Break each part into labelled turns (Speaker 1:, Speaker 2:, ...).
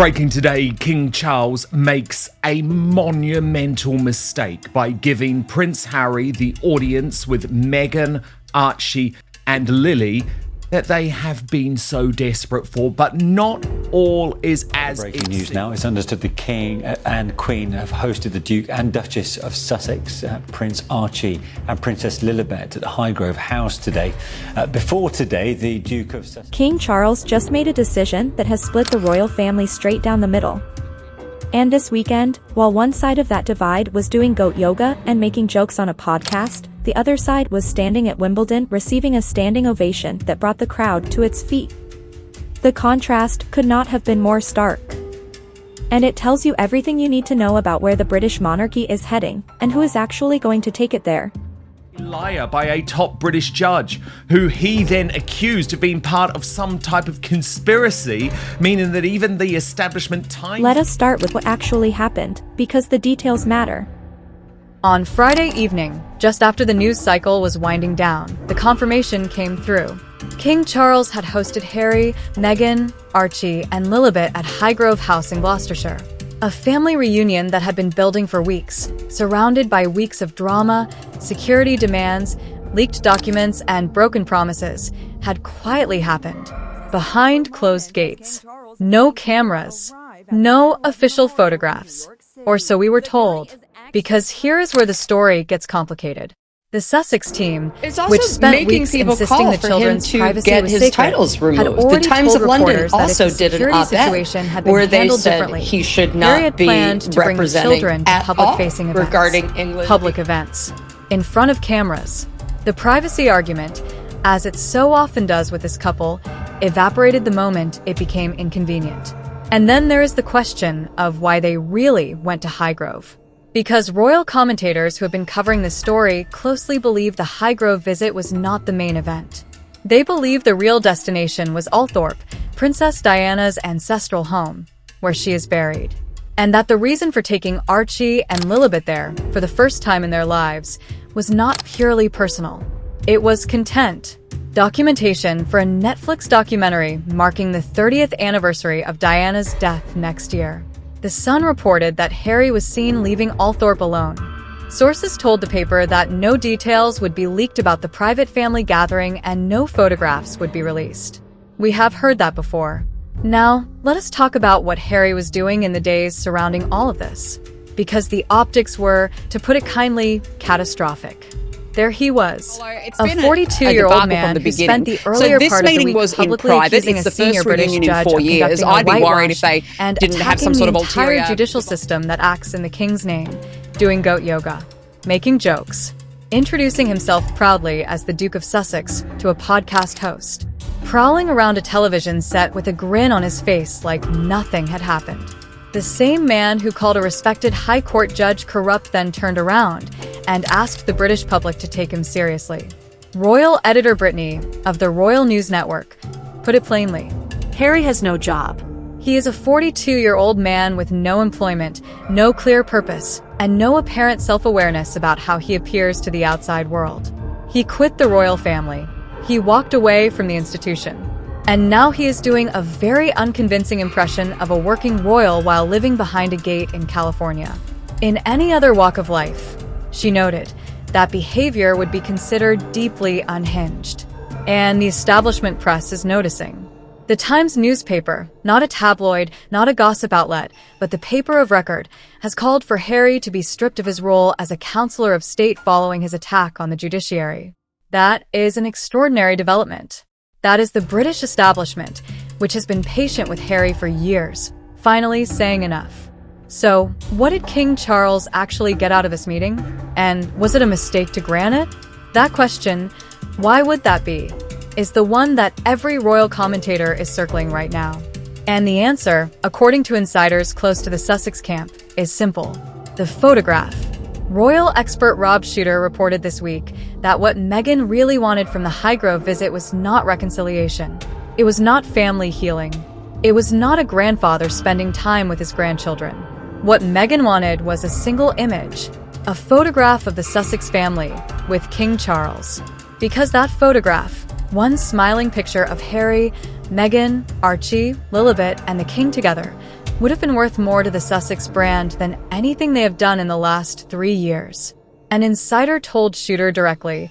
Speaker 1: Breaking today, King Charles makes a monumental mistake by giving Prince Harry the audience with Meghan, Archie and Lily that they have been so desperate for, but not all is as
Speaker 2: breaking news now. It's understood the King and Queen have hosted the Duke and Duchess of Sussex, Prince Archie and Princess Lilibet at Highgrove House today. Before today, the Duke of Sussex...
Speaker 3: King Charles just made a decision that has split the royal family straight down the middle. And this weekend, while one side of that divide was doing goat yoga and making jokes on a podcast, the other side was standing at Wimbledon receiving a standing ovation that brought the crowd to its feet. The contrast could not have been more stark. And it tells you everything you need to know about where the British monarchy is heading and who is actually going to take it there.
Speaker 1: Liar by a top British judge, who he then accused of being part of some type of conspiracy, meaning that even the establishment time...
Speaker 3: Let us start with what actually happened, because the details matter.
Speaker 4: On Friday evening, just after the news cycle was winding down, the confirmation came through. King Charles had hosted Harry, Meghan, Archie, and Lilibet at Highgrove House in Gloucestershire. A family reunion that had been building for weeks, surrounded by weeks of drama, security demands, leaked documents, and broken promises, had quietly happened. Behind closed gates. No cameras. No official photographs. Or so we were told. Because here is where the story gets complicated. The Sussex team, which spent weeks insisting the children's privacy was sacred, had already told reporters that if the security situation had been handled differently,
Speaker 5: he should
Speaker 4: Harry
Speaker 5: not
Speaker 4: had planned to bring the children to public-facing events,
Speaker 5: regarding England.
Speaker 4: public events, in front of cameras. The privacy argument, as it so often does with this couple, evaporated the moment it became inconvenient. And then there is the question of why they really went to Highgrove. Because royal commentators who have been covering this story closely believe the Highgrove visit was not the main event. They believe the real destination was Althorp, Princess Diana's ancestral home, where she is buried. And that the reason for taking Archie and Lilibet there, for the first time in their lives, was not purely personal. It was content. Documentation for a Netflix documentary marking the 30th anniversary of Diana's death next year. The Sun reported that Harry was seen leaving Althorp alone. Sources told the paper that no details would be leaked about the private family gathering and no photographs would be released. We have heard that before. Now, let us talk about what Harry was doing in the days surrounding all of this. Because the optics were, to put it kindly, catastrophic. There he was, a 42-year-old man who spent the earlier part of the week publicly accusing a senior British judge of conducting a whitewash and attacking the entire judicial system that acts in the King's name, doing goat yoga, making jokes, introducing himself proudly as the Duke of Sussex to a podcast host, prowling around a television set with a grin on his face like nothing had happened. The same man who called a respected High Court judge corrupt then turned around and asked the British public to take him seriously. Royal editor Brittany of the Royal News Network put it plainly. Harry has no job. He is a 42-year-old man with no employment, no clear purpose, and no apparent self-awareness about how he appears to the outside world. He quit the royal family. He walked away from the institution. And now he is doing a very unconvincing impression of a working royal while living behind a gate in California. In any other walk of life, she noted, that behavior would be considered deeply unhinged. And the establishment press is noticing. The Times newspaper, not a tabloid, not a gossip outlet, but the paper of record, has called for Harry to be stripped of his role as a counselor of state following his attack on the judiciary. That is an extraordinary development. That is the British establishment, which has been patient with Harry for years, finally saying enough. So, what did King Charles actually get out of this meeting? And was it a mistake to grant it? That question, why would that be, is the one that every royal commentator is circling right now. And the answer, according to insiders close to the Sussex camp, is simple. The photograph. Royal expert Rob Shooter reported this week that what Meghan really wanted from the Highgrove visit was not reconciliation. It was not family healing. It was not a grandfather spending time with his grandchildren. What Meghan wanted was a single image, a photograph of the Sussex family with King Charles. Because that photograph, one smiling picture of Harry, Meghan, Archie, Lilibet, and the King together, would have been worth more to the Sussex brand than anything they have done in the last 3 years. An insider told Shooter directly,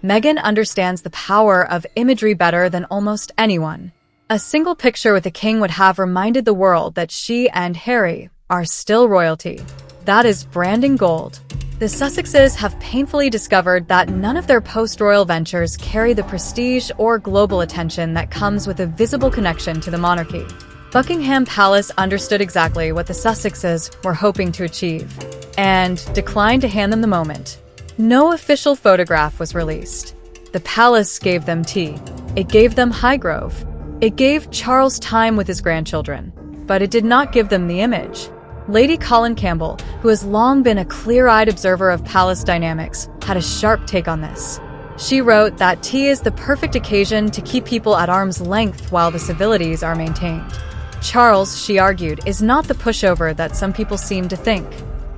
Speaker 4: "Meghan understands the power of imagery better than almost anyone. A single picture with the king would have reminded the world that she and Harry are still royalty. That is branding gold." The Sussexes have painfully discovered that none of their post-royal ventures carry the prestige or global attention that comes with a visible connection to the monarchy. Buckingham Palace understood exactly what the Sussexes were hoping to achieve, and declined to hand them the moment. No official photograph was released. The palace gave them tea. It gave them Highgrove. It gave Charles time with his grandchildren. But it did not give them the image. Lady Colin Campbell, who has long been a clear-eyed observer of palace dynamics, had a sharp take on this. She wrote that tea is the perfect occasion to keep people at arm's length while the civilities are maintained. Charles, she argued, is not the pushover that some people seem to think.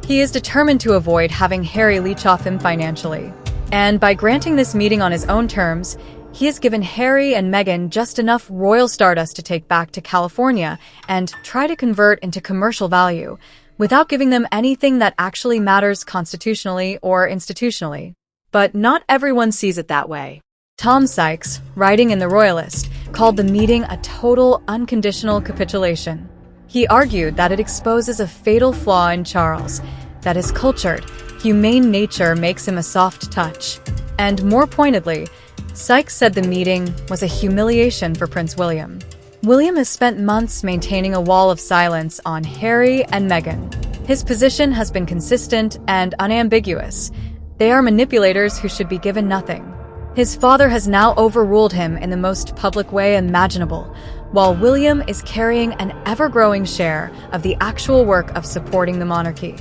Speaker 4: He is determined to avoid having Harry leech off him financially. And by granting this meeting on his own terms, he has given Harry and Meghan just enough royal stardust to take back to California and try to convert into commercial value, without giving them anything that actually matters constitutionally or institutionally. But not everyone sees it that way. Tom Sykes, writing in The Royalist, called the meeting a total, unconditional capitulation. He argued that it exposes a fatal flaw in Charles, that his cultured, humane nature makes him a soft touch. And more pointedly, Sykes said the meeting was a humiliation for Prince William. William has spent months maintaining a wall of silence on Harry and Meghan. His position has been consistent and unambiguous. They are manipulators who should be given nothing. His father has now overruled him in the most public way imaginable, while William is carrying an ever-growing share of the actual work of supporting the monarchy.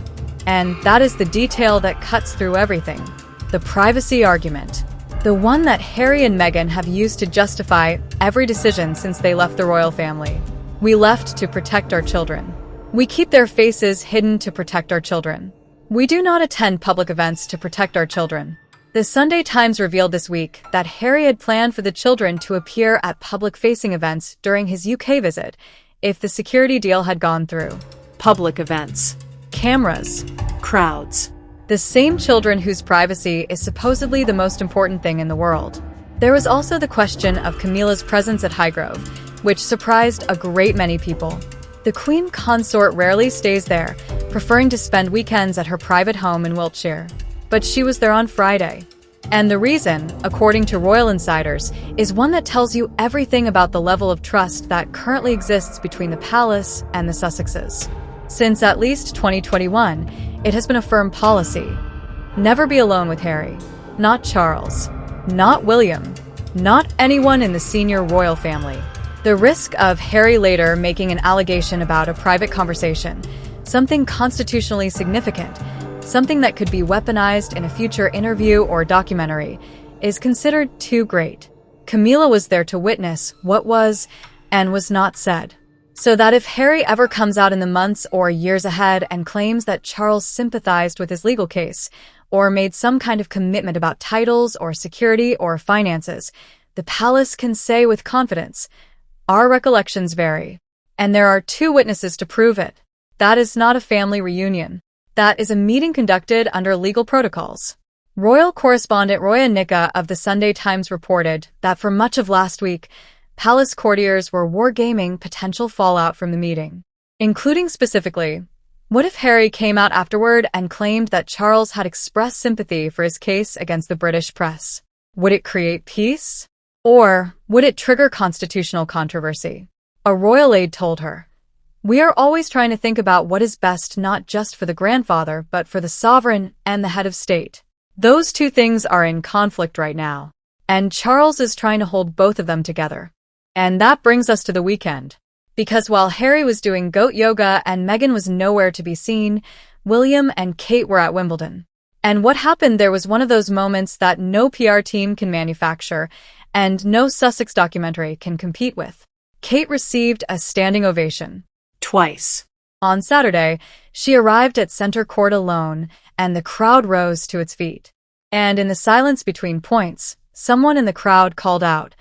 Speaker 4: And that is the detail that cuts through everything: the privacy argument. The one that Harry and Meghan have used to justify every decision since they left the royal family. We left to protect our children. We keep their faces hidden to protect our children. We do not attend public events to protect our children. The Sunday Times revealed this week that Harry had planned for the children to appear at public-facing events during his UK visit if the security deal had gone through. Public events. Cameras. Crowds. The same children whose privacy is supposedly the most important thing in the world. There was also the question of Camilla's presence at Highgrove, which surprised a great many people. The Queen Consort rarely stays there, preferring to spend weekends at her private home in Wiltshire. But she was there on Friday. And the reason, according to royal insiders, is one that tells you everything about the level of trust that currently exists between the palace and the Sussexes. Since at least 2021, it has been a firm policy. Never be alone with Harry. Not Charles. Not William. Not anyone in the senior royal family. The risk of Harry later making an allegation about a private conversation, something constitutionally significant, something that could be weaponized in a future interview or documentary, is considered too great. Camilla was there to witness what was and was not said. So that if Harry ever comes out in the months or years ahead and claims that Charles sympathized with his legal case, or made some kind of commitment about titles or security or finances, the palace can say with confidence, "Our recollections vary, and there are 2 witnesses to prove it." That is not a family reunion. That is a meeting conducted under legal protocols. Royal correspondent Roya Nika of the Sunday Times reported that for much of last week, palace courtiers were wargaming potential fallout from the meeting, including specifically, what if Harry came out afterward and claimed that Charles had expressed sympathy for his case against the British press? Would it create peace? Or would it trigger constitutional controversy? A royal aide told her, "We are always trying to think about what is best not just for the grandfather, but for the sovereign and the head of state. Those 2 things are in conflict right now, and Charles is trying to hold both of them together." And that brings us to the weekend. Because while Harry was doing goat yoga and Meghan was nowhere to be seen, William and Kate were at Wimbledon. And what happened there was one of those moments that no PR team can manufacture and no Sussex documentary can compete with. Kate received a standing ovation. Twice. On Saturday, she arrived at Centre Court alone, and the crowd rose to its feet. And in the silence between points, someone in the crowd called out,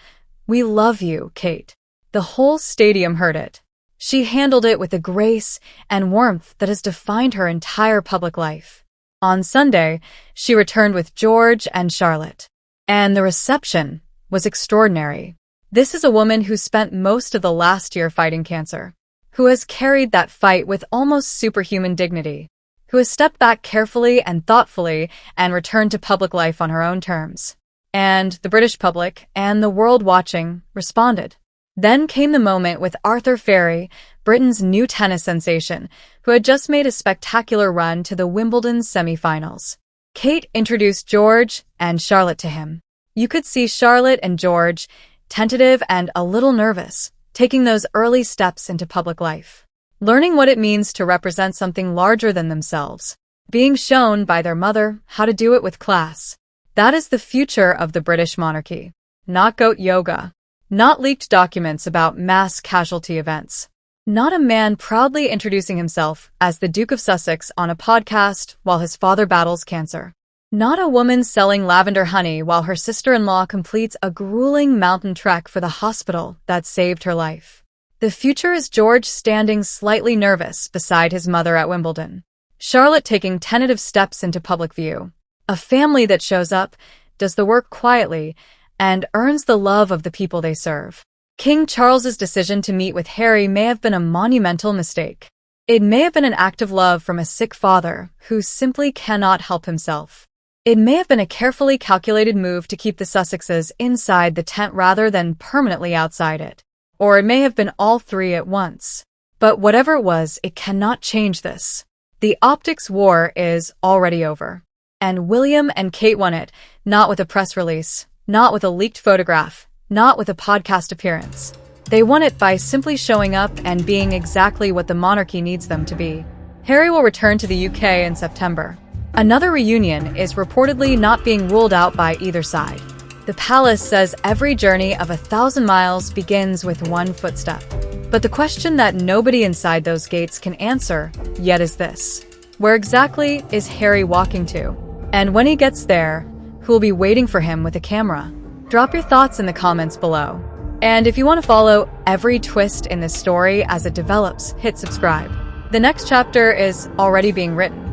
Speaker 4: "We love you, Kate." The whole stadium heard it. She handled it with a grace and warmth that has defined her entire public life. On Sunday, she returned with George and Charlotte. And the reception was extraordinary. This is a woman who spent most of the last year fighting cancer, who has carried that fight with almost superhuman dignity, who has stepped back carefully and thoughtfully and returned to public life on her own terms. And the British public and the world watching responded. Then came the moment with Arthur Feri, Britain's new tennis sensation, who had just made a spectacular run to the Wimbledon semi-finals. Kate introduced George and Charlotte to him. You could see Charlotte and George, tentative and a little nervous, taking those early steps into public life, learning what it means to represent something larger than themselves, being shown by their mother how to do it with class. That is the future of the British monarchy. Not goat yoga. Not leaked documents about mass casualty events. Not a man proudly introducing himself as the Duke of Sussex on a podcast while his father battles cancer. Not a woman selling lavender honey while her sister-in-law completes a grueling mountain trek for the hospital that saved her life. The future is George standing slightly nervous beside his mother at Wimbledon. Charlotte taking tentative steps into public view. A family that shows up, does the work quietly, and earns the love of the people they serve. King Charles's decision to meet with Harry may have been a monumental mistake. It may have been an act of love from a sick father who simply cannot help himself. It may have been a carefully calculated move to keep the Sussexes inside the tent rather than permanently outside it. Or it may have been all three at once. But whatever it was, it cannot change this. The optics war is already over. And William and Kate won it, not with a press release, not with a leaked photograph, not with a podcast appearance. They won it by simply showing up and being exactly what the monarchy needs them to be. Harry will return to the UK in September. Another reunion is reportedly not being ruled out by either side. The palace says every journey of 1,000 miles begins with one footstep. But the question that nobody inside those gates can answer yet is this: where exactly is Harry walking to? And when he gets there, who will be waiting for him with a camera? Drop your thoughts in the comments below. And if you want to follow every twist in this story as it develops, hit subscribe. The next chapter is already being written.